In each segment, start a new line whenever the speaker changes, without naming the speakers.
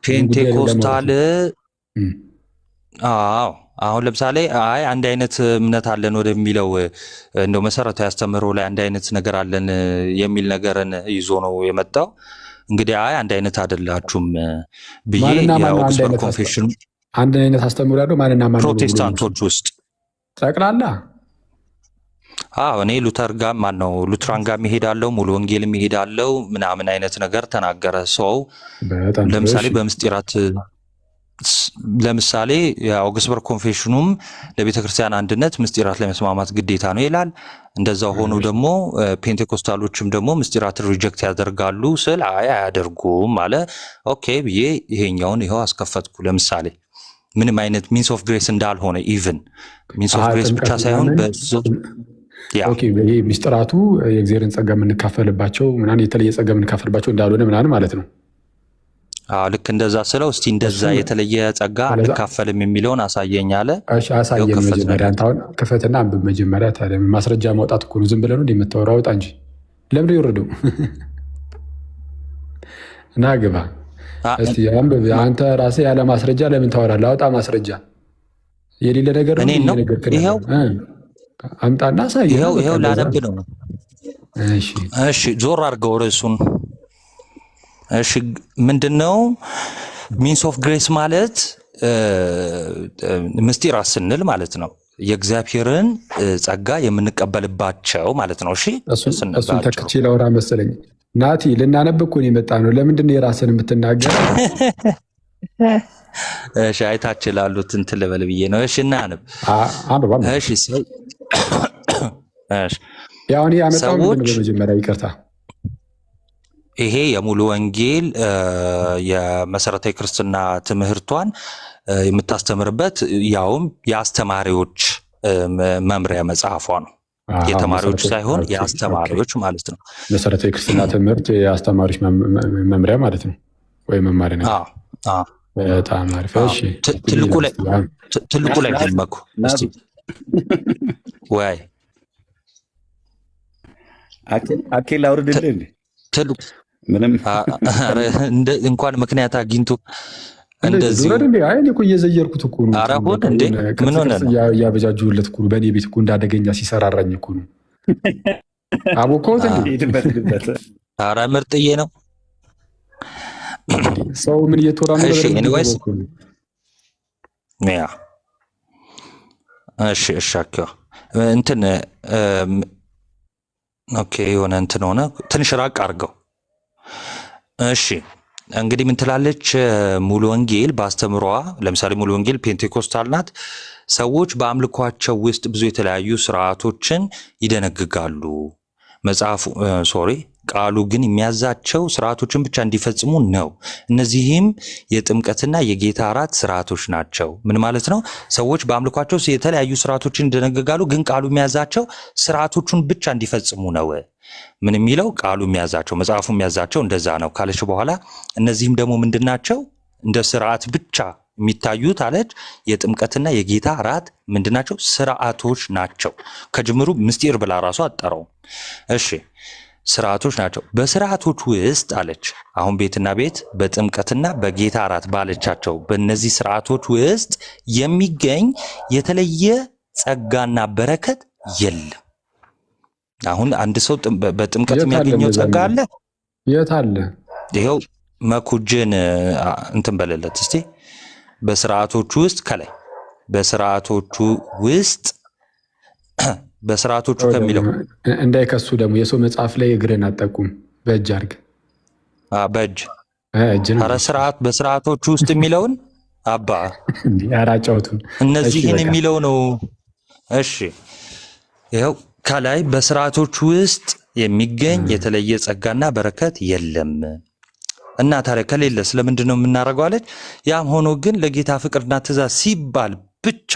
ፔንቴኮስታል አዎ አሁን ለምሳሌ አይ አንድ አይነት እምነት አለን ወደሚለው እንደው መሰረታዊ አስተምህሮ ላይ አንድ አይነት ነገር አለን የሚል ነገርን ይዞ ነው የመጣው። እንግዲህ አይ አንድ አይነት አይደላችሁም ብዬ የኦክስፎርድ ኮንፌሽን
አንድ አይነት አስተምህሮ ያለው ማንና ማን
ፕሮቴስታንቶች ውስጥ
ጠቅላላ
እኔ ሉተር ጋር ማን ነው ሉትራን ጋር የሚሄዳለው ሙሉ ወንጌል የሚሄዳለው ምናምን አይነት ነገር ተናገረ። ሰው ለምሳሌ በምስጢራት ለምሳሌ የኦክስፎርድ ኮንፌሽኑም ለቤተ ክርስቲያን አንድነት ምስጢራት ለመስማማት ግዴታ ነው ይላል። እንደዛው ሆኖ ደግሞ ፔንቴኮስታሎችም ደግሞ ምስጢራትን ሪጀክት ያደርጋሉ ስል አይ አያደርጉም አለ። ኦኬ ብዬ ይሄኛውን ይኸው አስከፈትኩ። ለምሳሌ ምንም አይነት ሚንስ ኦፍ ግሬስ እንዳልሆነ ኢቭን ሚንስ ኦፍ ግሬስ ብቻ ሳይሆን
ይሄ ምስጢራቱ የእግዚአብሔርን ጸጋ የምንካፈልባቸው ምናምን የተለየ ጸጋ የምንካፈልባቸው እንዳልሆነ ምናምን ማለት ነው።
ልክ እንደዛ ስለው እስቲ እንደዛ የተለየ ጸጋ አንካፈልም የሚለውን አሳየኝ አለ።
አሳየኝ መጀመሪያ አንተውን ክፈትና አንብብ መጀመሪያ። ታዲያ ማስረጃ ማውጣት እኮ ነው። ዝም ብለህ ነው እንደምታወራው አውጣ እንጂ ለምን ይወርደው እና ግባ እስቲ አንብብ። አንተ ራስህ ያለ ማስረጃ ለምን ታወራለህ? አውጣ ማስረጃ የሌለ ነገር ነው።
ይሄው
አምጣና አሳየኝ።
ይሄው ላነብ ነው። እሺ ዞር አድርገው ርዕሱን። እሺ ምንድነው ሚንስ ኦፍ ግሬስ ማለት? ምስጢራት ስንል ማለት ነው የእግዚአብሔርን ጸጋ የምንቀበልባቸው ማለት ነው። እሺ
እሱን ተክቼ ላውራ መሰለኝ። ናቲ ልናነብ እኮ ነው የመጣ ነው። ለምንድን ነው የራስን የምትናገር?
እሺ አይታች ላሉት እንትን ልበል ብዬ ነው። እሺ እናንብ። እሺ
ያው እኔ ያመጣው ምንድን ነው በመጀመሪያ ይቅርታ
ይሄ የሙሉ ወንጌል የመሰረታዊ ክርስትና ትምህርቷን የምታስተምርበት ያውም የአስተማሪዎች መምሪያ መጽሐፏ ነው። የተማሪዎች ሳይሆን የአስተማሪዎች ማለት ነው።
መሰረታዊ ክርስትና ትምህርት የአስተማሪዎች መምሪያ ማለት ነው ወይ መማሪያ ነው። በጣም አሪፍ። እሺ
ትልቁ ላይ ደመኩ እስቲ ወይ
አኬል አውርድልህ እንዴ
ትልቁ
ምንም
እንኳን ምክንያት አግኝቶ እንደዚህ
አይ እኮ እየዘየርኩት እኮ ነው።
ኧረ ሆድ እንዴ ምን ሆነ ነው
ያበጃጁለት እኮ በእኔ ቤት እኮ እንዳደገኛ ሲሰራራኝ እኮ ነው። አቦኮት እንዴ
ኧረ ምርጥዬ ነው።
ሰው ምን እየተወራ ነው?
እሺ ኤኒዌይስ ያ እሺ አከው እንትን ኦኬ የሆነ እንትን ሆነ ትንሽ ራቅ አድርገው። እሺ እንግዲህ ምን ትላለች ሙሉ ወንጌል በአስተምሯ? ለምሳሌ ሙሉ ወንጌል ፔንቴኮስታል ናት። ሰዎች በአምልኳቸው ውስጥ ብዙ የተለያዩ ስርዓቶችን ይደነግጋሉ። ቃሉ ግን የሚያዛቸው ስርዓቶችን ብቻ እንዲፈጽሙ ነው። እነዚህም የጥምቀትና የጌታ እራት ስርዓቶች ናቸው። ምን ማለት ነው? ሰዎች በአምልኳቸው የተለያዩ ስርዓቶችን ይደነግጋሉ፣ ግን ቃሉ የሚያዛቸው ስርዓቶቹን ብቻ እንዲፈጽሙ ነው። ምን የሚለው ቃሉ የሚያዛቸው መጽሐፉ የሚያዛቸው እንደዛ ነው ካለች በኋላ እነዚህም ደግሞ ምንድናቸው? እንደ ስርዓት ብቻ የሚታዩት አለች። የጥምቀትና የጌታ እራት ምንድናቸው? ስርዓቶች ናቸው። ከጅምሩ ምስጢር ብላ ራሱ አጠራው። እሺ ስርዓቶች ናቸው። በስርዓቶች ውስጥ አለች አሁን ቤትና ቤት በጥምቀትና በጌታ እራት ባለቻቸው በእነዚህ ስርዓቶች ውስጥ የሚገኝ የተለየ ጸጋና በረከት የለም። አሁን አንድ ሰው በጥምቀት የሚያገኘው ጸጋ አለ?
የት አለ?
ይኸው መኩጅን እንትን በለለት እስቲ። በስርዓቶቹ ውስጥ ከላይ በስርዓቶቹ ውስጥ በስርዓቶቹ ከሚለው
እንዳይከሱ ደግሞ የሰው መጽሐፍ ላይ እግርን አጠቁም በእጅ አድርግ።
በእጅ ኧረ ስርዓት በስርዓቶቹ ውስጥ የሚለውን አባ
ያራጫውቱን
እነዚህን የሚለው ነው። እሺ ይኸው ከላይ በስርዓቶቹ ውስጥ የሚገኝ የተለየ ጸጋና በረከት የለም። እና ታዲያ ከሌለ ስለምንድን ነው የምናደርገው አለች። ያም ሆኖ ግን ለጌታ ፍቅርና ትእዛዝ ሲባል ብቻ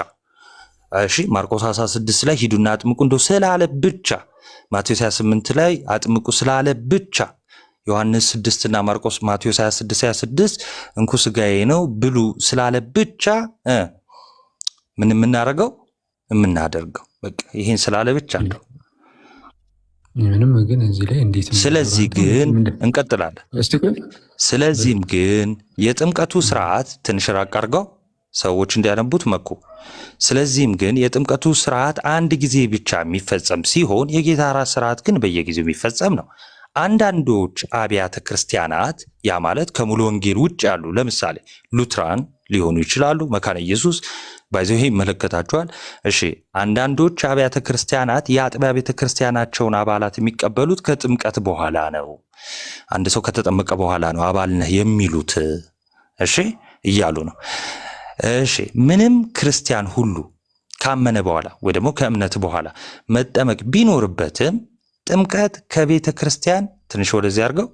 እሺ ማርቆስ 16 ላይ ሂዱና አጥምቁ እንደው ስላለ ብቻ፣ ማቴዎስ 28 ላይ አጥምቁ ስላለ ብቻ፣ ዮሐንስ 6 እና ማቴዎስ 26 እንኩ ስጋዬ ነው ብሉ ስላለ ብቻ ምን የምናደርገው የምናደርገው በቃ ይሄን ስላለ ብቻ ነው።
ምንም ግን እዚህ ላይ እንዴት
ስለዚህ ግን እንቀጥላለን። ስለዚህም ግን የጥምቀቱ ስርዓት ትንሽ ራቅ አድርገው ሰዎች እንዲያነቡት መኩ። ስለዚህም ግን የጥምቀቱ ስርዓት አንድ ጊዜ ብቻ የሚፈጸም ሲሆን የጌታ እራት ስርዓት ግን በየጊዜው የሚፈጸም ነው። አንዳንዶች አብያተ ክርስቲያናት ያ ማለት ከሙሉ ወንጌል ውጭ ያሉ ለምሳሌ ሉትራን ሊሆኑ ይችላሉ። መካነ ኢየሱስ ባይዘው ይሄ ይመለከታቸዋል። እሺ አንዳንዶች አብያተ ክርስቲያናት የአጥቢያ ቤተ ክርስቲያናቸውን አባላት የሚቀበሉት ከጥምቀት በኋላ ነው። አንድ ሰው ከተጠመቀ በኋላ ነው አባል ነህ የሚሉት እሺ እያሉ ነው። እሺ ምንም ክርስቲያን ሁሉ ካመነ በኋላ ወይ ደግሞ ከእምነት በኋላ መጠመቅ ቢኖርበትም ጥምቀት ከቤተ ክርስቲያን ትንሽ ወደዚህ አድርገው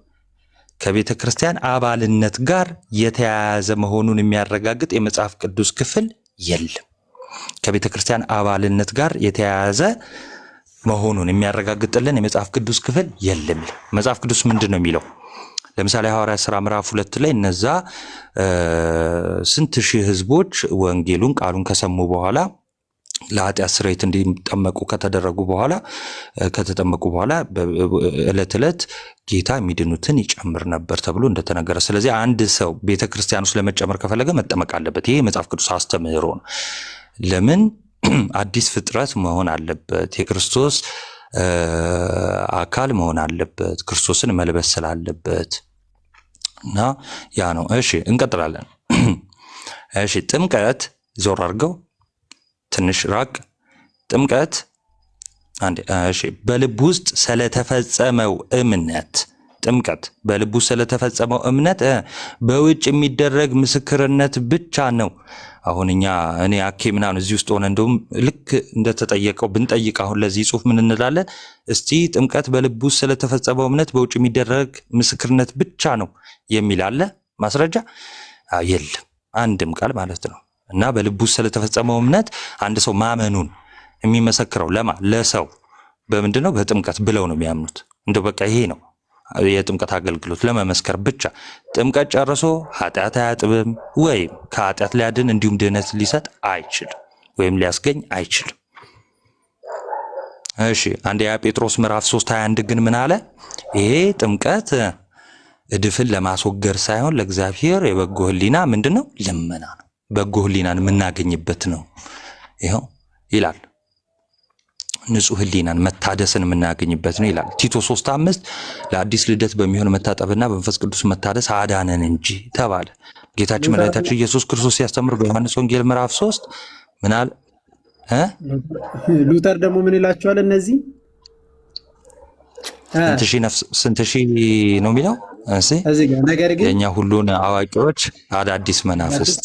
ከቤተ ክርስቲያን አባልነት ጋር የተያያዘ መሆኑን የሚያረጋግጥ የመጽሐፍ ቅዱስ ክፍል የለም። ከቤተ ክርስቲያን አባልነት ጋር የተያያዘ መሆኑን የሚያረጋግጥልን የመጽሐፍ ቅዱስ ክፍል የለም። መጽሐፍ ቅዱስ ምንድን ነው የሚለው? ለምሳሌ ሐዋርያት ሥራ ምዕራፍ 2 ላይ እነዛ ስንት ሺህ ህዝቦች ወንጌሉን ቃሉን ከሰሙ በኋላ ለኃጢአት ስርየት እንዲጠመቁ ከተጠመቁ በኋላ ዕለት ዕለት ጌታ የሚድኑትን ይጨምር ነበር ተብሎ እንደተነገረ። ስለዚህ አንድ ሰው ቤተክርስቲያን ውስጥ ለመጨመር ከፈለገ መጠመቅ አለበት። ይሄ የመጽሐፍ ቅዱስ አስተምህሮ ነው። ለምን አዲስ ፍጥረት መሆን አለበት፣ የክርስቶስ አካል መሆን አለበት፣ ክርስቶስን መልበስ ስላለበት እና ያ ነው። እሺ እንቀጥላለን። እሺ ጥምቀት ዞር አድርገው ትንሽ ራቅ። ጥምቀት እሺ በልብ ውስጥ ስለተፈጸመው እምነት ጥምቀት በልብ ውስጥ ስለተፈጸመው እምነት በውጭ የሚደረግ ምስክርነት ብቻ ነው። አሁን እኔ አኬ ምናምን እዚህ ውስጥ ሆነ እንደውም ልክ እንደተጠየቀው ብንጠይቅ አሁን ለዚህ ጽሁፍ ምን እንላለን? እስቲ ጥምቀት በልብ ውስጥ ስለተፈጸመው እምነት በውጭ የሚደረግ ምስክርነት ብቻ ነው የሚል አለ ማስረጃ? የለም፣ አንድም ቃል ማለት ነው። እና በልቡ ስለተፈጸመው እምነት አንድ ሰው ማመኑን የሚመሰክረው ለሰው በምንድነው? በጥምቀት ብለው ነው የሚያምኑት። እንደው በቃ ይሄ ነው የጥምቀት አገልግሎት ለመመስከር ብቻ። ጥምቀት ጨርሶ ኃጢአት አያጥብም ወይም ከኃጢአት ሊያድን እንዲሁም ድህነት ሊሰጥ አይችልም ወይም ሊያስገኝ አይችልም። እሺ አንደኛ ጴጥሮስ ምዕራፍ 3:21 ግን ምን አለ? ይሄ ጥምቀት እድፍን ለማስወገድ ሳይሆን ለእግዚአብሔር የበጎ ሕሊና ምንድነው? ልመና ነው። በጎ ሕሊናን የምናገኝበት ነው ይኸው ይላል። ንጹህ ሕሊናን መታደስን የምናገኝበት ነው ይላል። ቲቶ 3:5 ለአዲስ ልደት በሚሆን መታጠብና በመንፈስ ቅዱስ መታደስ አዳነን እንጂ ተባለ። ጌታችን መድኃኒታችን ኢየሱስ ክርስቶስ ሲያስተምር በዮሐንስ ወንጌል ምዕራፍ 3 ምን አለ?
ሉተር ደግሞ ምን ይላቸዋል? እነዚህ
ስንት ሺህ ነው የሚለው
እዚህ ጋር። ነገር ግን
የኛ ሁሉን አዋቂዎች አዳዲስ መናፍስት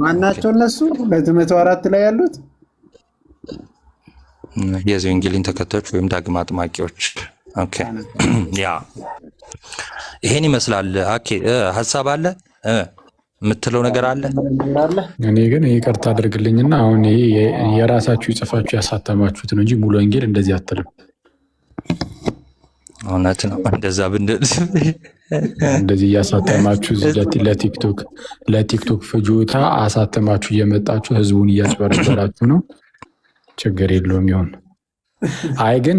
ማናቸው? እነሱ በ104 ላይ ያሉት
የዚህ ወንጌልን ተከታዮች ወይም ዳግም አጥማቂዎች። ኦኬ ያ ይሄን ይመስላል። ኦኬ ሐሳብ አለ የምትለው ነገር አለ?
እኔ ግን ይቅርታ አድርግልኝና አሁን ይሄ የራሳችሁ ጽፋችሁ ያሳተማችሁት ነው እንጂ ሙሉ ወንጌል እንደዚህ አትልም።
እውነት ነው። እንደዛ
እንደዚህ እያሳተማችሁ ለቲክቶክ ፍጆታ አሳተማችሁ እየመጣችሁ ህዝቡን እያጭበረበራችሁ ነው። ችግር የለውም ይሁን። አይ ግን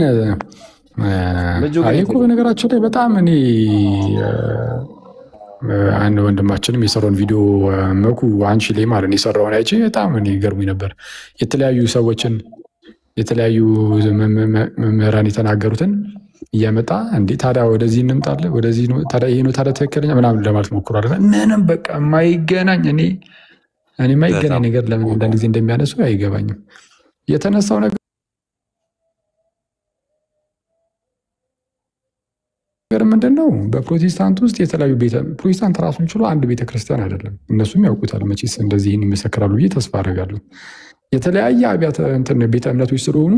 እኮ በነገራችን ላይ በጣም እኔ አንድ ወንድማችንም የሰራውን ቪዲዮ መኩ አንቺ ላይ ማለት የሰራውን አይቼ በጣም እኔ ገርሞኝ ነበር። የተለያዩ ሰዎችን የተለያዩ መምህራን የተናገሩትን እያመጣ እንዴ ታዲያ ወደዚህ እንምጣለ ወደዚህ ነው ታዲያ ይሄ ነው ታዲያ ትክክለኛ ምናምን ለማለት ሞክሯል። ምንም በቃ የማይገናኝ እኔ የማይገናኝ ነገር ለምን አንዳንድ ጊዜ እንደሚያነሱ አይገባኝም። የተነሳው ነገር ምንድን ነው? በፕሮቴስታንት ውስጥ የተለያዩ ፕሮቴስታንት ራሱን ችሎ አንድ ቤተክርስቲያን አይደለም። እነሱም ያውቁታል መቼስ እንደዚህ ይመሰክራሉ ብዬ ተስፋ አደርጋለሁ። የተለያየ ቤተ እምነቶች ስለሆኑ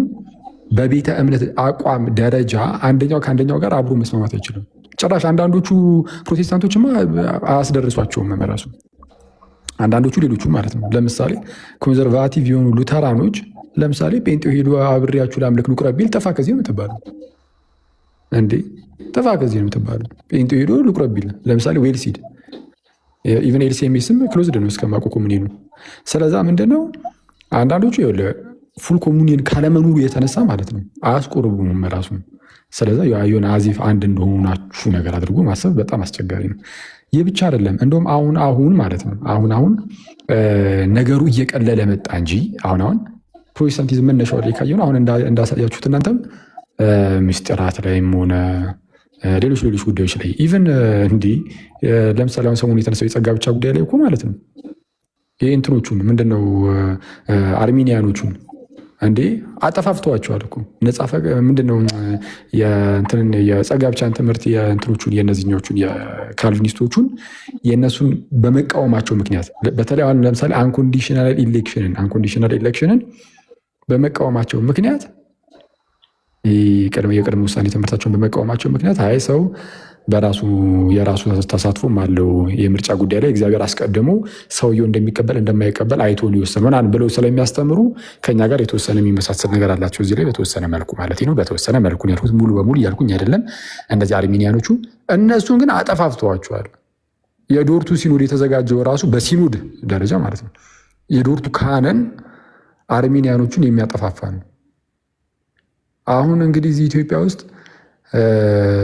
በቤተ እምነት አቋም ደረጃ አንደኛው ከአንደኛው ጋር አብሮ መስማማት አይችልም። ጭራሽ አንዳንዶቹ ፕሮቴስታንቶችማ አያስደርሷቸውም መመራሱ፣ አንዳንዶቹ ሌሎቹ ማለት ነው። ለምሳሌ ኮንዘርቫቲቭ የሆኑ ሉተራኖች ለምሳሌ ጴንጤው ሄዶ አብሬያችሁ ለአምልክ ልቁረብ ቢል ጥፋ ከዚህ ነው የምትባለው እንዴ? ጥፋ ከዚህ ነው የምትባለው። ጴንጤው ሄዶ ልቁረብ ቢል ለምሳሌ ዌልሲድ ኢቨን ኤልሲኤምኤስም ክሎዝድ ነው እስከማቆቁ ምን ነው። ስለዛ ምንድነው አንዳንዶቹ ፉል ኮሙኒየን ካለመኖሩ የተነሳ ማለት ነው አያስቆርቡም ራሱ። ስለዚ የሆነ አዚፍ አንድ እንደሆናችሁ ነገር አድርጎ ማሰብ በጣም አስቸጋሪ ነው። ይህ ብቻ አይደለም። እንደውም አሁን ማለት ነው አሁን ነገሩ እየቀለለ መጣ እንጂ አሁን ፕሮቴስታንቲዝም መነሻው ላይ ካየነው አሁን እንዳሳያችሁት እናንተም ምስጢራት ላይም ሆነ ሌሎች ጉዳዮች ላይ ኢቨን እንዲህ ለምሳሌ አሁን ሰሞኑን የተነሳው የጸጋ ብቻ ጉዳይ ላይ እኮ ማለት ነው የእንትኖቹን ምንድነው አርሜኒያኖቹን እንዴ አጠፋፍተዋቸዋል እኮ ምንድነው የጸጋ ብቻን ትምህርት የእንትኖቹን የእነዚህኞቹን የካልቪኒስቶቹን የእነሱን በመቃወማቸው ምክንያት በተለይ አሁን ለምሳሌ አንኮንዲሽናል ኢሌክሽንን በመቃወማቸው ምክንያት የቅድመ ውሳኔ ትምህርታቸውን በመቃወማቸው ምክንያት አይ ሰው የራሱ ተሳትፎም አለው የምርጫ ጉዳይ ላይ እግዚአብሔር አስቀድሞ ሰውየው እንደሚቀበል እንደማይቀበል አይቶ ሊወሰን ምናምን ብለው ስለሚያስተምሩ ከኛ ጋር የተወሰነ የሚመሳሰል ነገር አላቸው እዚህ ላይ በተወሰነ መልኩ ማለት ነው። በተወሰነ መልኩ ያልኩት ሙሉ በሙሉ እያልኩኝ አይደለም። እነዚህ አርሜኒያኖቹ እነሱን ግን አጠፋፍተዋቸዋል። የዶርቱ ሲኖድ የተዘጋጀው ራሱ በሲኖድ ደረጃ ማለት ነው የዶርቱ ካህንን አርሜኒያኖቹን የሚያጠፋፋ ነው። አሁን እንግዲህ እዚህ ኢትዮጵያ ውስጥ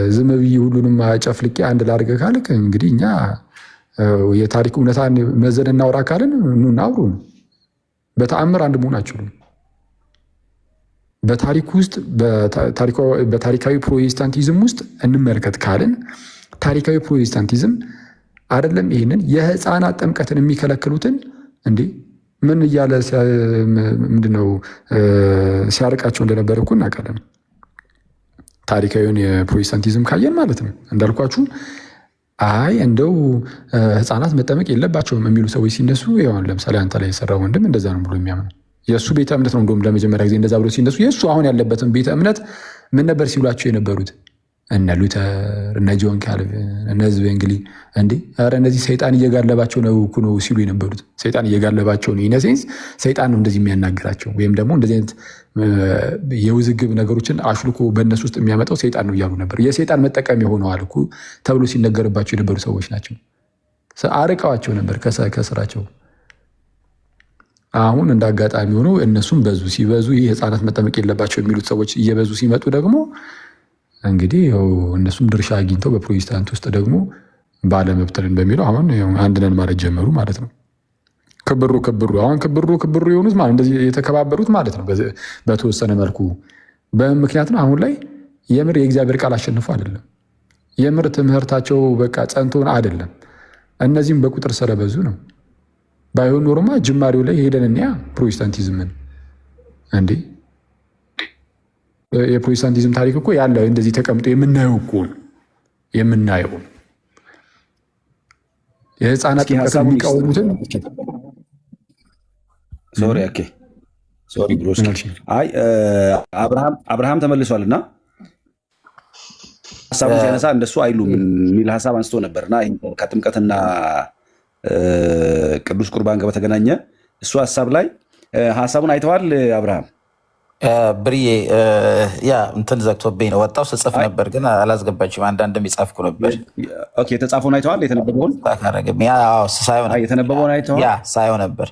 ዝም ብዬ ሁሉንም ጨፍልቄ አንድ ላድርገህ ካልክ እንግዲህ እኛ የታሪክ እውነታን መዘን እናውራ ካልን ኑና አውሩ ነው። በተአምር አንድ መሆን አይችሉም። በታሪክ ውስጥ በታሪካዊ ፕሮቴስታንቲዝም ውስጥ እንመልከት ካልን ታሪካዊ ፕሮቴስታንቲዝም አይደለም ይህንን የህፃናት ጥምቀትን የሚከለክሉትን እንዴ ምን እያለ ምንድነው ሲያርቃቸው እንደነበረ እኮ እናውቃለን። ታሪካዊውን የፕሮቴስታንቲዝም ካየን ማለት ነው እንዳልኳችሁ አይ እንደው ህፃናት መጠመቅ የለባቸውም የሚሉ ሰዎች ሲነሱ ይሆን ለምሳሌ አንተ ላይ የሰራው ወንድም እንደዛ ነው ብሎ የሚያምነው የእሱ ቤተ እምነት ነው። እንደውም ለመጀመሪያ ጊዜ እንደዛ ብሎ ሲነሱ የእሱ አሁን ያለበትን ቤተ እምነት ምን ነበር ሲብላቸው የነበሩት እነ ሉተር እነ ጆን ካልቪን እነ ዝዌንግሊ እንዴ ኧረ እነዚህ ሰይጣን እየጋለባቸው ነው እኮ ነው ሲሉ የነበሩት። ሰይጣን እየጋለባቸው ነው ኢነሴንስ ሰይጣን ነው እንደዚህ የሚያናግራቸው ወይም ደግሞ እንደዚህ አይነት የውዝግብ ነገሮችን አሽልኮ በእነሱ ውስጥ የሚያመጣው ሰይጣን ነው እያሉ ነበር። የሰይጣን መጠቀም የሆነዋል እኮ ተብሎ ሲነገርባቸው የነበሩ ሰዎች ናቸው። አርቀዋቸው ነበር ከስራቸው። አሁን እንደ አጋጣሚ ሆኖ እነሱም ሲበዙ ይህ ህፃናት መጠመቅ የለባቸው የሚሉት ሰዎች እየበዙ ሲመጡ ደግሞ እንግዲህ እነሱም ድርሻ አግኝተው በፕሮቴስታንት ውስጥ ደግሞ ባለመብትልን በሚለው አሁን አንድ ነን ማለት ጀመሩ ማለት ነው። ክብሩ የሆኑት ማለት እንደዚህ የተከባበሩት ማለት ነው በተወሰነ መልኩ። በምክንያት ነው አሁን ላይ የምር የእግዚአብሔር ቃል አሸንፎ አይደለም፣ የምር ትምህርታቸው በቃ ጸንቶን አይደለም። እነዚህም በቁጥር ስለበዙ ነው። ባይሆን ኖሮማ ጅማሬው ላይ ሄደን እንያ ፕሮቴስታንቲዝምን እንዴ የፕሮቴስታንቲዝም ታሪክ እኮ ያለ እንደዚህ ተቀምጦ የምናየው እኮ የምናየው የህፃናት የሚቃወሙትን
ሶሪ ብሮስ አይ አብርሃም ተመልሷልና ሀሳቡን ሲያነሳ እንደሱ አይሉም የሚል ሀሳብ አንስቶ ነበርና ከጥምቀትና ቅዱስ ቁርባን ጋር በተገናኘ እሱ ሀሳብ ላይ ሀሳቡን አይተዋል አብርሃም?
ብርዬ ያ እንትን ዘግቶብኝ ነው ወጣው ስጽፍ ነበር ግን አላስገባችም። አንዳንድም ይጻፍኩ ነበር።
ኦኬ የተጻፈውን አይተዋል? የተነበበውን የተነበበውን አይተዋል?
ያ ሳየው ነበር።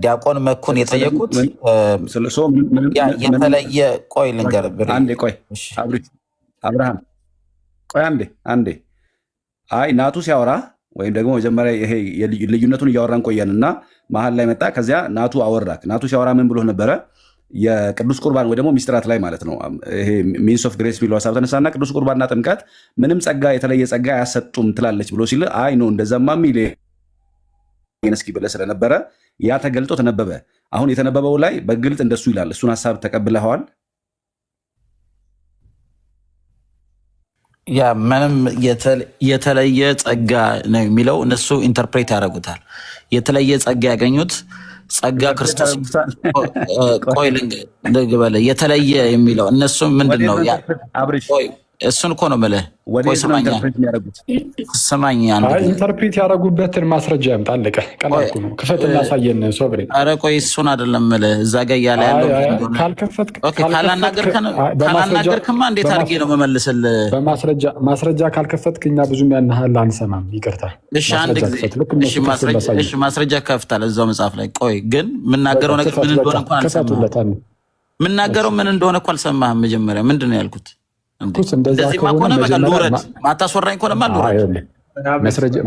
ዲያቆን መኩን የጠየቁት የተለየ ቆይ ልንገር
አንዴ ቆይ አብርሃም ቆይ አንዴ አይ ናቱ ሲያወራ ወይም ደግሞ መጀመሪያ ይሄ ልዩነቱን እያወራን ቆየንና መሀል ላይ መጣ። ከዚያ ናቱ አወራክ። ናቱ ሲያወራ ምን ብሎ ነበረ? የቅዱስ ቁርባን ወይ ደግሞ ሚስጥራት ላይ ማለት ነው ይሄ ሚንስ ኦፍ ግሬስ ቢሎ ሀሳብ ተነሳና ቅዱስ ቁርባንና ጥምቀት ምንም ጸጋ የተለየ ጸጋ አያሰጡም ትላለች ብሎ ሲል አይ ነው እንደዛማ ሚል እስኪ ብለህ ስለነበረ ያ ተገልጦ ተነበበ። አሁን የተነበበው ላይ በግልጥ እንደሱ ይላል። እሱን ሀሳብ ተቀብለኸዋል?
ያ ምንም የተለየ ጸጋ ነው የሚለው እነሱ ኢንተርፕሬት ያደርጉታል። የተለየ ጸጋ ያገኙት ጸጋ ክርስቶስ ቆይ ልንገርህ የተለየ የሚለው እነሱ ምንድን ነው እሱን እኮ ነው የምልህ። ቆይ
ወዴት ነው
ስማኛ
ኢንተርፕሬት የሚያደርጉት?
ስማኝ አንድ ጊዜ።
ኢንተርፕሬት ያደረጉበትን ማስረጃ ያምጣ። አለቀ። ቀላል እኮ ነው። ክፈትና አሳየን ሶብሬ።
ኧረ ቆይ እሱን አይደለም የምልህ እዛ ጋ እያለ ያለው ካላናገርክማ እንዴት አድርጌ ነው መመልስልህ?
ማስረጃ ካልከፈትክ እኛ ብዙም ያናህል አንሰማም። ይቅርታ።
እሺ አንድ ጊዜ እሺ ማስረጃ ከፍታል እዛው መጽሐፍ ላይ። ቆይ ግን የምናገረው ነገር ምን እንደሆነ እንኳን አልሰማህም። የምናገረው ምን እንደሆነ እኮ አልሰማህም። መጀመሪያ ምንድን ነው ያልኩት? እንደዚህማ ከሆነ በቃ ልውረድ። ማታስወራኝ ከሆነማ ልውረድ።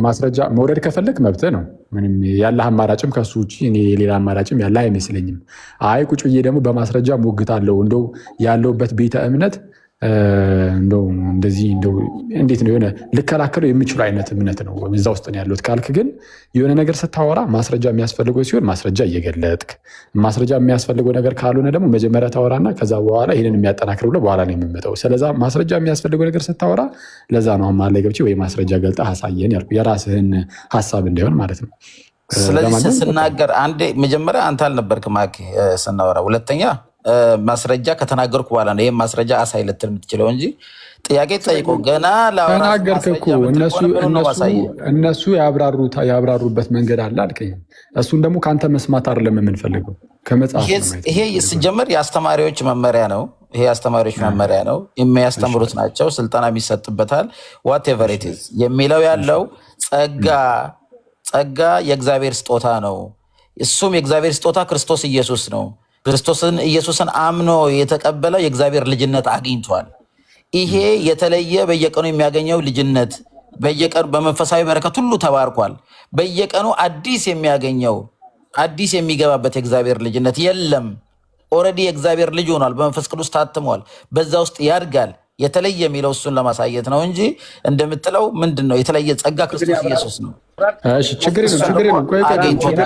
ማስረጃ መውረድ ከፈለግ መብት ነው። ምንም ያለህ አማራጭም ከሱ ውጭ እኔ ሌላ አማራጭም ያለ አይመስለኝም። አይ ቁጭ ብዬ ደግሞ በማስረጃ ሞግታለሁ። እንደው ያለውበት ቤተ እምነት እንደው እንደዚህ እንደው እንዴት ነው የሆነ ልከላከለው የሚችሉ አይነት እምነት ነው እዛ ውስጥ ነው ያሉት ካልክ ግን የሆነ ነገር ስታወራ ማስረጃ የሚያስፈልገው ሲሆን ማስረጃ እየገለጥክ፣ ማስረጃ የሚያስፈልገው ነገር ካልሆነ ደግሞ መጀመሪያ ታወራና ከዛ በኋላ ይህንን የሚያጠናክር ብሎ በኋላ ነው የምመጣው። ስለዛ ማስረጃ የሚያስፈልገው ነገር ስታወራ ለዛ ነው አሁን ላይ ገብቼ ወይ ማስረጃ ገልጠህ አሳየን ያልኩ የራስህን ሀሳብ እንዳይሆን ማለት ነው።
ስለዚህ ስናገር አንዴ መጀመሪያ አንተ አልነበርክም ስናወራ፣ ሁለተኛ ማስረጃ ከተናገርኩ በኋላ ነው ይህም ማስረጃ አሳይ ልትል የምትችለው እንጂ ጥያቄ ተጠይቆ ገና
ተናገርክ እኮ እነሱ ያብራሩበት መንገድ አለ አልከኝ። እሱን ደግሞ ከአንተ መስማት አይደለም የምንፈልገው ከመጽሐፍ።
ይሄ ሲጀመር የአስተማሪዎች መመሪያ ነው። ይሄ የአስተማሪዎች መመሪያ ነው፣ የሚያስተምሩት ናቸው፣ ስልጠና የሚሰጥበታል። ዋቴቨር ኢት ኢዝ የሚለው ያለው ጸጋ የእግዚአብሔር ስጦታ ነው። እሱም የእግዚአብሔር ስጦታ ክርስቶስ ኢየሱስ ነው። ኢየሱስን አምኖ የተቀበለው የእግዚአብሔር ልጅነት አግኝቷል። ይሄ የተለየ በየቀኑ የሚያገኘው ልጅነት፣ በየቀኑ በመንፈሳዊ በረከት ሁሉ ተባርኳል። በየቀኑ አዲስ የሚያገኘው አዲስ የሚገባበት የእግዚአብሔር ልጅነት የለም። ኦልሬዲ የእግዚአብሔር ልጅ ሆኗል፣ በመንፈስ ቅዱስ ታትሟል፣ በዛ ውስጥ ያድጋል። የተለየ የሚለው እሱን ለማሳየት ነው እንጂ እንደምትለው ምንድን ነው የተለየ ጸጋ ክርስቶስ ኢየሱስ ነው።
ችግር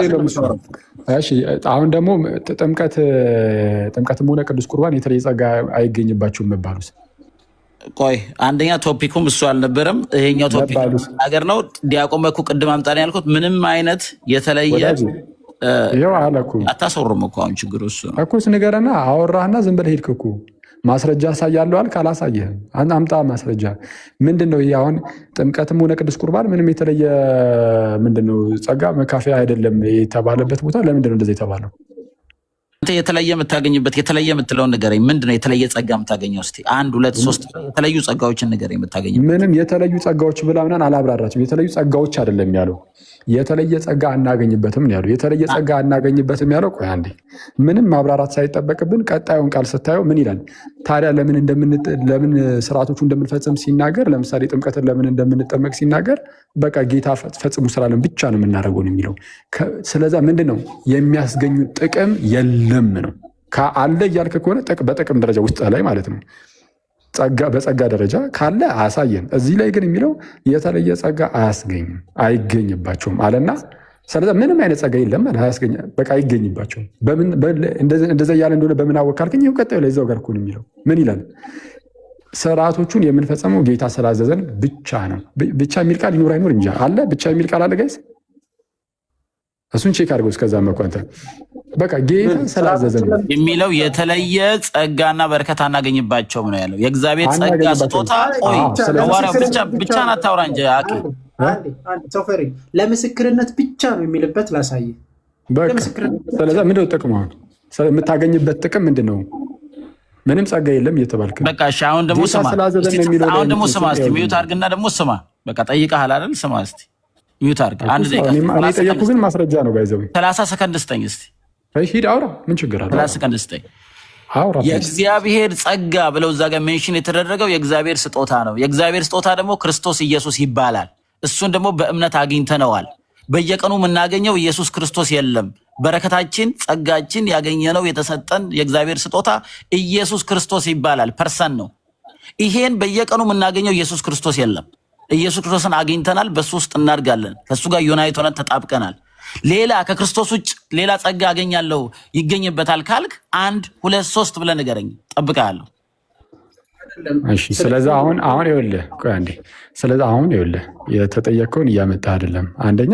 የለም። አሁን ደግሞ ጥምቀትም ሆነ ቅዱስ ቁርባን የተለየ ጸጋ አይገኝባቸውም መባሉስ?
ቆይ አንደኛ ቶፒኩም እሱ አልነበረም። ይሄኛው ቶፒክ ሀገር ነው። ዲያቆን መኩ ቅድም አምጣ ነው ያልኩት። ምንም አይነት የተለየ አታስወሩም እኮ አሁን ችግሩ እሱ ነው
እኮ። ንገረና አወራህና ዝም ብለህ ሄድክ እኮ። ማስረጃ አሳያለሁ አልክ፣ አላሳየህም። አምጣ ማስረጃ። ምንድን ነው ይሄ? አሁን ጥምቀትም ሆነ ቅዱስ ቁርባን ምንም የተለየ ምንድን ነው ጸጋ መካፈያ አይደለም የተባለበት ቦታ ለምንድን ነው እንደዚህ የተባለው?
የተለየ የምታገኝበት የተለየ የምትለውን ንገረኝ። ምንድን ነው የተለየ ጸጋ የምታገኘው? እስኪ አንድ ሁለት ሶስት የተለዩ ጸጋዎችን ንገረኝ የምታገኘው።
ምንም የተለዩ ጸጋዎች ብላ ምናምን አላብራራችም። የተለዩ ጸጋዎች አይደለም ያለው፣ የተለየ ጸጋ አናገኝበትም ያለው። የተለየ ጸጋ አናገኝበትም ያለው። ቆይ አንዴ፣ ምንም ማብራራት ሳይጠበቅብን ቀጣዩን ቃል ስታየው ምን ይላል ታዲያ? ለምን ስርዓቶቹ እንደምንፈጽም ሲናገር፣ ለምሳሌ ጥምቀትን ለምን እንደምንጠመቅ ሲናገር በቃ ጌታ ፈጽሙ ስላለን ብቻ ነው የምናደርገው የሚለው። ስለዛ ምንድን ነው የሚያስገኙ ጥቅም የለም ነው። አለ እያልክ ከሆነ በጥቅም ደረጃ ውስጥ ላይ ማለት ነው በጸጋ ደረጃ ካለ አያሳየን። እዚህ ላይ ግን የሚለው የተለየ ጸጋ አያስገኝም፣ አይገኝባቸውም አለና ስለዚ ምንም አይነት ጸጋ የለም በቃ አይገኝባቸውም። እንደዛ እያለ እንደሆነ በምን አወቅ ካልከኝ ይኸው ቀጣዩ ላይ እዛው ጋር እኮ ነው የሚለው። ምን ይላል? ስርዓቶቹን የምንፈጸመው ጌታ ስላዘዘን ብቻ ነው። ብቻ የሚል ቃል ይኖር አይኖር እንጂ አለ። ብቻ የሚል ቃል አለ ጋይስ፣ እሱን ቼክ አድርገው። እስከዛ መኳንተ በቃ ጌታ ስላዘዘን
የሚለው የተለየ ጸጋና በረከት አናገኝባቸውም ነው ያለው። የእግዚአብሔር ጸጋ ስጦታ ብቻ ናታውራ እንጂ
ሶፈሪ ለምስክርነት ብቻ ነው የሚልበት ላሳይ።
ስለዛ ምንድነው ጥቅሙ? የምታገኝበት ጥቅም ምንድን ነው? ምንም ጸጋ የለም እየተባልክ
በቃ እሺ። አሁን ደግሞ ስማ እስኪ ሚዩት አድርግና ደግሞ ስማ። በቃ ጠይቀሃል አይደል? ስማ እስኪ ሚዩት አድርግ። አንድ ደቂቃ
እኔ ጠየኩህ፣ ግን ማስረጃ ነው ባይዘው
30 ሰከንድ ስጠኝ እስኪ።
ሂድ አውራ፣ ምን ችግር አለ?
30 ሰከንድ ስጠኝ። የእግዚአብሔር ጸጋ ብለው እዛ ጋር ሜንሽን የተደረገው የእግዚአብሔር ስጦታ ነው። የእግዚአብሔር ስጦታ ደግሞ ክርስቶስ ኢየሱስ ይባላል። እሱን ደግሞ በእምነት አግኝተነዋል። በየቀኑ የምናገኘው ኢየሱስ ክርስቶስ የለም። በረከታችን ጸጋችን ያገኘነው የተሰጠን የእግዚአብሔር ስጦታ ኢየሱስ ክርስቶስ ይባላል። ፐርሰን ነው። ይሄን በየቀኑ የምናገኘው ኢየሱስ ክርስቶስ የለም። ኢየሱስ ክርስቶስን አግኝተናል። በሱ ውስጥ እናድጋለን። ከሱ ጋር ዩናይት ሆነን ተጣብቀናል። ሌላ ከክርስቶስ ውጭ ሌላ ጸጋ አገኛለሁ ይገኝበታል ካልክ 1 2 3 ብለህ ንገረኝ፣ ጠብቃለሁ።
እሺ ስለዛ አሁን ይኸውልህ፣ ቆይ አንዴ። ስለዛ አሁን ይኸውልህ የተጠየቀውን እያመጣህ አይደለም። አንደኛ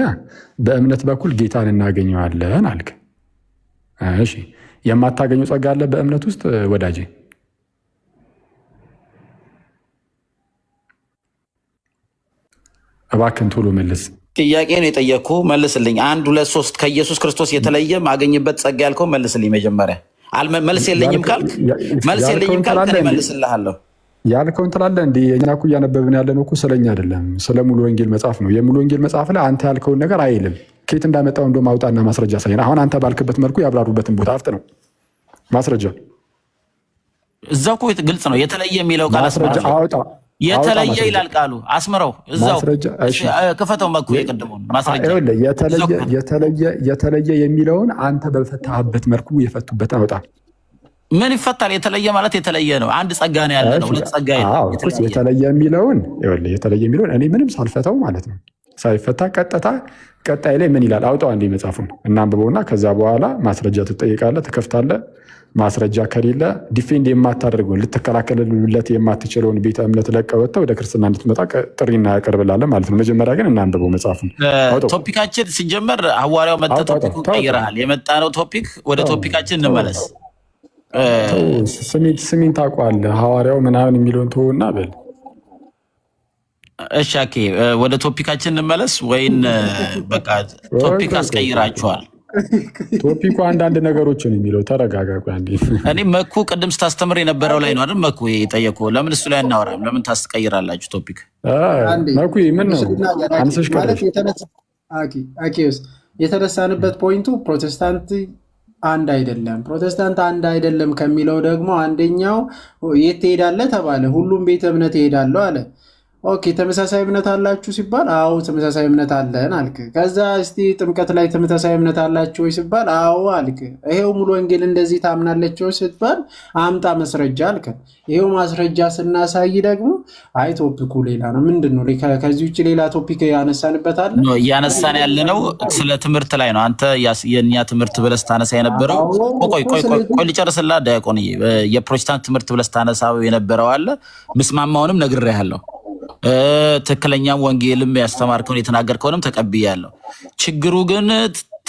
በእምነት በኩል ጌታን እናገኘዋለን አልክ። እሺ የማታገኘው ጸጋ አለ በእምነት ውስጥ ወዳጄ? እባክህን ቶሎ መልስ።
ጥያቄን የጠየቅኩ መልስልኝ። 1 2 3 ከኢየሱስ ክርስቶስ የተለየ ማገኝበት ጸጋ ያልከው መልስልኝ መጀመሪያ። መልስ የለኝም ካልክ እኔ መልስልሃለሁ።
ያልከውን ትላለህ እንዴ? እኛ እኮ እያነበብን ያለነው እኮ ስለኛ አይደለም፣ ስለ ሙሉ ወንጌል መጽሐፍ ነው። የሙሉ ወንጌል መጽሐፍ ላይ አንተ ያልከውን ነገር አይልም። ከየት እንዳመጣው እንደው ማውጣና ማስረጃ ሳይሆን አሁን አንተ ባልክበት መልኩ ያብራሩበትን ቦታ አፍጥ ነው ማስረጃ።
እዛው እኮ ግልጽ ነው። የተለየ የሚለው ቃል
ማስረጃ አውጣ።
የተለየ ይላል ቃሉ። አስምረው እዛው ክፈተው። መኩ የቀደመውን ማስረጃ
የተለየ የሚለውን አንተ በፈታህበት መልኩ የፈቱበትን አውጣ።
ምን ይፈታል? የተለየ ማለት የተለየ ነው። አንድ ጸጋ ነው ያለ ነው። ሁለት ጸጋ
የተለየ የሚለውን እኔ ምንም ሳልፈታው ማለት ነው ሳይፈታ ቀጣይ ላይ ምን ይላል? አውጣው አንዴ መጽሐፉን እናንብበውና ከዛ በኋላ ማስረጃ ትጠይቃለህ፣ ትከፍታለህ። ማስረጃ ከሌለ ዲፌንድ የማታደርገውን ልትከላከልለት የማትችለውን ቤተ እምነት ለቀህ ወጥተህ ወደ ክርስትና እንድትመጣ ጥሪ እናቀርብላለን ማለት ነው። መጀመሪያ ግን እናንብበው መጽሐፉን።
ቶፒካችን ሲጀመር ሐዋርያው መጣ ቶፒኩን ቀይረሃል። የመጣ ነው ቶፒክ። ወደ ቶፒካችን እንመለስ።
ስሜን ታውቀዋለህ። ሐዋርያው ምናምን የሚለውን ተውና በል።
እሺ ኦኬ፣ ወደ ቶፒካችን እንመለስ ወይን በቃ ቶፒክ አስቀይራችኋል?
ቶፒኩ አንዳንድ ነገሮችን የሚለው ተረጋጋ።
እኔ መኩ ቅድም ስታስተምር የነበረው ላይ ነው አይደል? መኩ የጠየቁ ለምን እሱ ላይ እናወራም? ለምን ታስቀይራላችሁ ቶፒክ?
መኩ ምን ነው አንሰሽ ካለሽ
የተነሳንበት ፖይንቱ ፕሮቴስታንት አንድ አይደለም ከሚለው ደግሞ አንደኛው የት ትሄዳለህ ተባለ። ሁሉም ቤተ እምነት ይሄዳለሁ አለ። ኦኬ ተመሳሳይ እምነት አላችሁ ሲባል አዎ ተመሳሳይ እምነት አለን አልክ። ከዛ እስቲ ጥምቀት ላይ ተመሳሳይ እምነት አላችሁ ወይ ሲባል አዎ አልክ። ይሄው ሙሉ ወንጌል እንደዚህ ታምናለች ወይ ሲባል አምጣ መስረጃ አልክ። ይሄው ማስረጃ ስናሳይ ደግሞ አይ ቶፒኩ ሌላ ነው። ምንድነው ከዚህ ውጭ ሌላ ቶፒክ ያነሳንበት አለ?
እያነሳን ያለነው ስለ ትምህርት ላይ ነው። አንተ የኛ ትምህርት ብለህ ስታነሳ የነበረው ቆይ ልጨርስልህ ዲያቆን። የፕሮቴስታንት ትምህርት ብለህ ስታነሳው የነበረው አለ። ምስማማውንም ነግሬሃለሁ። ትክክለኛም ወንጌልም ያስተማርከውን የተናገርከውንም ተቀብያለሁ። ችግሩ ግን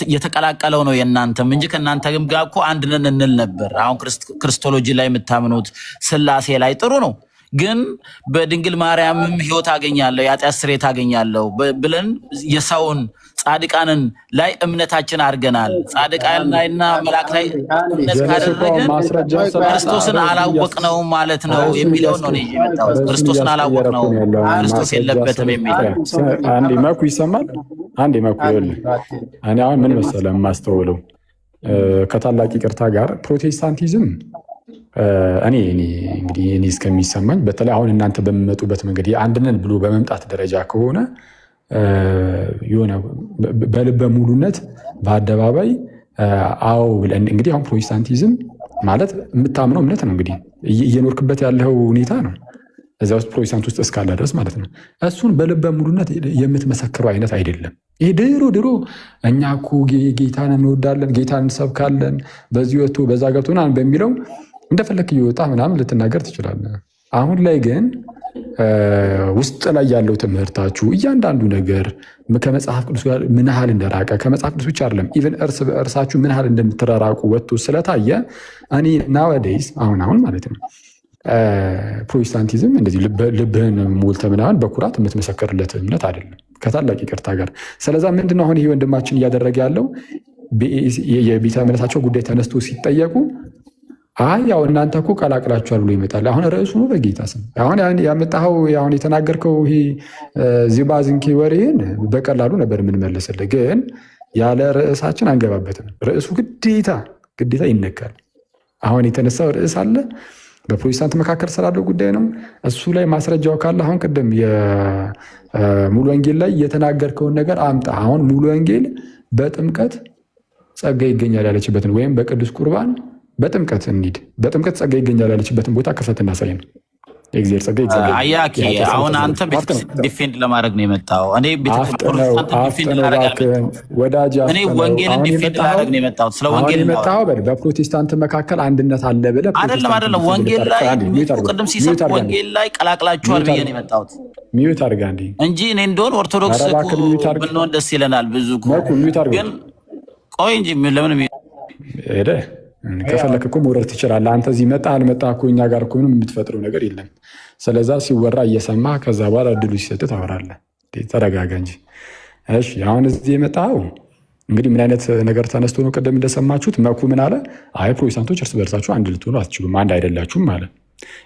የተቀላቀለው ነው የእናንተም እንጂ ከእናንተ ጋር እኮ አንድ ነን እንል ነበር። አሁን ክርስቶሎጂ ላይ የምታምኑት ስላሴ ላይ ጥሩ ነው፣ ግን በድንግል ማርያምም ሕይወት አገኛለሁ የኃጢአት ስርየት አገኛለሁ ብለን የሰውን ጻድቃንን ላይ እምነታችን አድርገናል። ጻድቃን ላይና መልአክ ላይ እምነት ካደረግን ክርስቶስን አላወቅነውም ማለት ነው የሚለውን ነው የመጣሁት። ክርስቶስን አላወቅነውም፣ ክርስቶስ የለበትም የሚለው
አንዴ መኩ ይሰማል። አንዴ መኩ ይኸውልህ፣ እኔ አሁን ምን መሰለህ የማስተውለው ከታላቅ ይቅርታ ጋር ፕሮቴስታንቲዝም እኔ እስከሚሰማኝ በተለይ አሁን እናንተ በሚመጡበት መንገድ የአንድነን ብሎ በመምጣት ደረጃ ከሆነ የሆነ በልበ ሙሉነት በአደባባይ አዎ ብለን እንግዲህ አሁን ፕሮቴስታንቲዝም ማለት የምታምነው እምነት ነው። እንግዲህ እየኖርክበት ያለው ሁኔታ ነው እዛ ውስጥ ፕሮቴስታንት ውስጥ እስካለ ድረስ ማለት ነው። እሱን በልበ ሙሉነት የምትመሰክረው አይነት አይደለም። ይሄ ድሮ እኛ እኮ ጌታን እንወዳለን፣ ጌታን እንሰብካለን፣ በዚህ ወጥቶ በዛ ገብቶ ምናምን በሚለው እንደፈለክ እየወጣ ምናምን ልትናገር ትችላለህ። አሁን ላይ ግን ውስጥ ላይ ያለው ትምህርታችሁ እያንዳንዱ ነገር ከመጽሐፍ ቅዱስ ጋር ምን ያህል እንደራቀ ከመጽሐፍ ቅዱስ ብቻ አይደለም ኢቨን እርስ በእርሳችሁ ምን ያህል እንደምትራራቁ ወጥቶ ስለታየ እኔ ናወዴይስ አሁን ማለት ነው ፕሮቴስታንቲዝም እንደዚህ ልብህን ሞልተህ ምናምን በኩራት የምትመሰከርለት እምነት አይደለም ከታላቅ ይቅርታ ጋር። ስለዛ ምንድነው አሁን ይሄ ወንድማችን እያደረገ ያለው የቤተ እምነታቸው ጉዳይ ተነስቶ ሲጠየቁ አይ ያው እናንተ እኮ ቀላቅላችኋል ብሎ ይመጣል። አሁን ርዕሱ ነው በጌታ ስም አሁን ያመጣኸው አሁን የተናገርከው ይሄ ዚባዝንኬ ወሬን በቀላሉ ነበር የምንመለስልህ፣ ግን ያለ ርዕሳችን አንገባበትም። ርዕሱ ግዴታ ይነካል። አሁን የተነሳው ርዕስ አለ በፕሮቴስታንት መካከል ስላለው ጉዳይ ነው። እሱ ላይ ማስረጃው ካለ አሁን ቅድም የሙሉ ወንጌል ላይ የተናገርከውን ነገር አምጣ። አሁን ሙሉ ወንጌል በጥምቀት ጸጋ ይገኛል ያለችበትን ወይም በቅዱስ ቁርባን በጥምቀት እንሂድ፣ በጥምቀት ጸጋ ይገኛል ያለችበትን ቦታ ክፈት እናሳይ ነው። የእግዚአብሔር ጸጋ ይገኛል።
አያኪ አሁን አንተ ቤተክርስቲያን ዲፌንድ ለማድረግ ነው የመጣው። እኔ ቤተክርስቲያን ዲፌንድ ለማድረግ እኔ ወንጌልን ዲፌንድ ለማድረግ ነው የመጣው። ስለ ወንጌል ነው
በፕሮቴስታንት መካከል አንድነት አለ ብለህ
አይደለም ወንጌል ላይ ቅድም ሲሰጥ ወንጌል ላይ ቀላቅላችኋል ብዬ ነው የመጣሁት።
ሚዩት አድርጋ
እንጂ እኔ እንደሆነ ኦርቶዶክስ ብንሆን ደስ ይለናል። ብዙ ግን ቆይ እንጂ ለምን
ሄደ ከፈለክ እኮ መውረድ ትችላለህ። አንተ እዚህ መጣ አልመጣ እኮ እኛ ጋር እኮ ምንም የምትፈጥረው ነገር የለም። ስለዛ ሲወራ እየሰማ ከዛ በኋላ እድሉ ሲሰጥ ታወራለህ። ተረጋጋ እንጂ። እሺ አሁን እዚህ የመጣው እንግዲህ ምን አይነት ነገር ተነስቶ ነው? ቅድም እንደሰማችሁት መኩ ምን አለ? አይ ፕሮቴስታንቶች እርስ በርሳችሁ አንድ ልትሆኑ አትችሉም፣ አንድ አይደላችሁም አለ።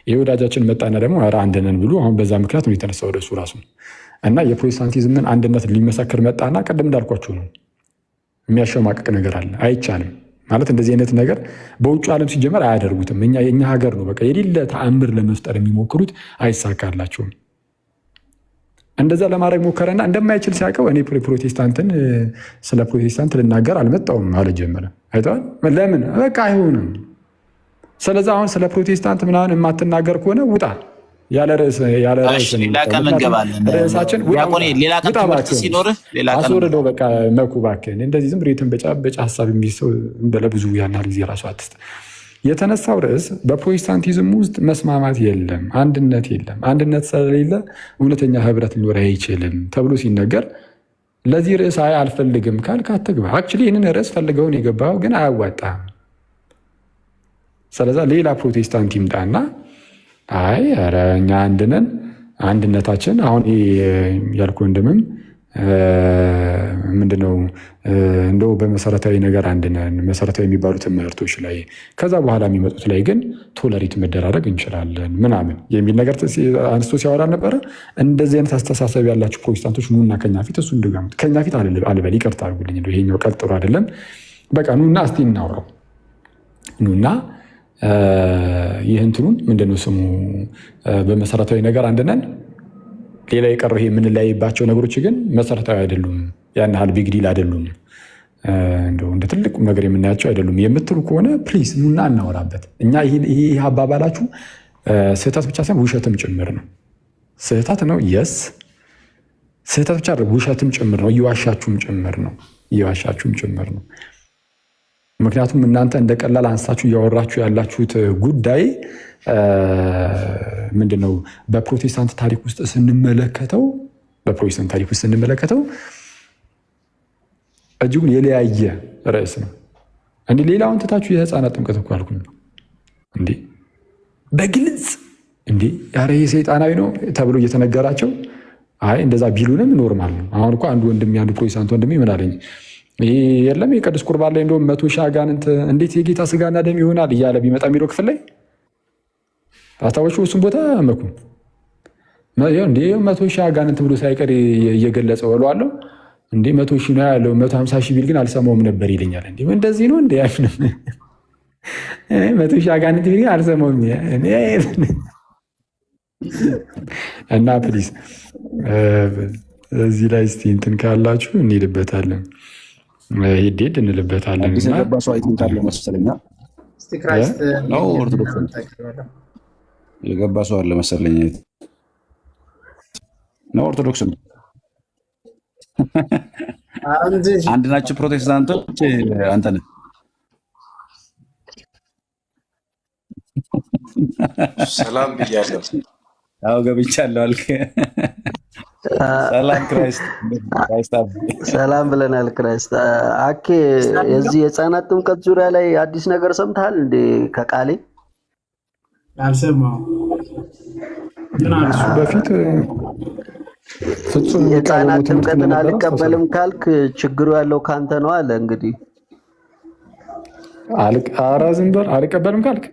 ይህ ወዳጃችን መጣና ደግሞ ኧረ አንድ ነን ብሎ አሁን በዛ ምክንያት ነው የተነሳ ወደ እሱ ራሱ እና የፕሮቴስታንቲዝምን አንድነት ሊመሰክር መጣና ቅድም እንዳልኳችሁ ነው የሚያሸማቅቅ ነገር አለ። አይቻልም ማለት እንደዚህ አይነት ነገር በውጭ ዓለም ሲጀመር አያደርጉትም። የእኛ ሀገር ነው በቃ የሌለ ተአምር ለመፍጠር የሚሞክሩት አይሳካላቸውም። እንደዛ ለማድረግ ሞከረና እንደማይችል ሲያውቀው እኔ ፕሮቴስታንትን ስለ ፕሮቴስታንት ልናገር አልመጣውም አለ ጀመረ። አይተዋል። ለምን በቃ አይሆንም። ስለዚ አሁን ስለ ፕሮቴስታንት ምናምን የማትናገር ከሆነ ውጣ ያለ ርዕስ
ሌላ ቀን እንገባለን።
ርዕሳችን
ሌላ ቀን ትምህርት ሲኖርህ ሌላ ቀን
አስወርደው። በቃ መኩ እባክህን እንደዚህ ዝም ብሬትን በጫ ሀሳብ የሚል ሰው ለብዙ ያን ያህል ጊዜ ራሱ አትስጥ። የተነሳው ርዕስ በፕሮቴስታንቲዝም ውስጥ መስማማት የለም፣ አንድነት የለም። አንድነት ስለሌለ እውነተኛ ህብረት ሊኖር አይችልም ተብሎ ሲነገር ለዚህ ርዕስ አይ አልፈልግም ካልክ አትግባ። አክቹዋሊ ይህንን ርዕስ ፈልገውን የገባው ግን አያዋጣም። ስለዛ ሌላ ፕሮቴስታንት ይምጣና አይ ኧረ እኛ አንድ ነን፣ አንድነታችን አሁን ያልኩ ወንድምም ምንድነው እንደው በመሰረታዊ ነገር አንድ ነን፣ መሰረታዊ የሚባሉ ትምህርቶች ላይ ከዛ በኋላ የሚመጡት ላይ ግን ቶለሬት መደራረግ እንችላለን ምናምን የሚል ነገር አንስቶ ሲያወራ ነበረ። እንደዚህ አይነት አስተሳሰብ ያላችሁ ፕሮቴስታንቶች ኑና ከኛ ፊት እሱ እንድጋሙት ከኛ ፊት አልበል፣ ይቅርታ አድርጉልኝ፣ ይሄኛው ቃል ጥሩ አይደለም። በቃ ኑና እስቲ እናውራው፣ ኑና ይህ እንትኑን ምንድነው ስሙ በመሰረታዊ ነገር አንድ ነን፣ ሌላ የቀረው ይሄ የምንለያይባቸው ነገሮች ግን መሰረታዊ አይደሉም፣ ያን ያህል ቢግ ዲል አይደሉም፣ እንደው እንደ ትልቅ ነገር የምናያቸው አይደሉም የምትሉ ከሆነ ፕሊዝ ኑና እናወራበት። እኛ ይሄ አባባላችሁ ስህተት ብቻ ሳይሆን ውሸትም ጭምር ነው። ስህተት ነው፣ የስ ስህተት ብቻ ውሸትም ጭምር ነው፣ እየዋሻችሁም ጭምር ነው። ምክንያቱም እናንተ እንደ ቀላል አንስታችሁ እያወራችሁ ያላችሁት ጉዳይ ምንድነው በፕሮቴስታንት ታሪክ ውስጥ ስንመለከተው እጅጉን የለያየ ርዕስ ነው። እንዲህ ሌላውን ትታችሁ የህፃናት ጥምቀት እኮ አልኩኝ እንዴ በግልጽ እንዴ ያረ ሰይጣናዊ ነው ተብሎ እየተነገራቸው አይ እንደዛ ቢሉንም ኖርማል ነው። አሁን እኮ አንድ ፕሮቴስታንት ወንድሜ ምን አለኝ፣ ይሄ የለም የቅዱስ ቁርባን ላይ እንደውም 100 ሺህ አጋንንት እንዴት የጌታ ስጋና ደም ይሆናል እያለ ቢመጣ የሚለው ክፍል ላይ አስታወሹ። እሱም ቦታ መኩ እንዴ 100 ሺህ አጋንንት ብሎ ሳይቀር እየገለጸ ወለዋለሁ እንዴ 100 ሺህ ነው ያለው 150 ሺህ ቢል ግን አልሰማውም ነበር ይለኛል። እንዴ እንደዚህ ነው እንዴ ያፍንም 100 ሺህ አጋንንት ቢል ግን አልሰማውም እና ፕሊዝ እዚህ ላይ እስቲ እንትን ካላችሁ እንሄድበታለን፣ ሄድ እንልበታለን።
እና የገባ ሰው አይተንታለ መሰለኛ ነው ኦርቶዶክስ የገባ ሰው አለ መሰለኝ ነው ኦርቶዶክስ ነው። አንድ ናቸው ፕሮቴስታንቶች። አንተ ነህ
ሰላም ብያለሁ።
አዎ ገብቻለሁ አልክ። ሰላም ክራይስት
ሰላም ብለናል። ክራይስት አኬ የዚህ የህፃናት ጥምቀት ዙሪያ ላይ አዲስ ነገር ሰምተሃል እንዴ? ከቃሌ
አልሰማሁም።
እሱ በፊት ፍጹም
የህፃናት ጥምቀትን አልቀበልም ካልክ ችግሩ ያለው ካንተ ነው አለ። እንግዲህ
ኧረ ዝም በል አልቀበልም ካልክ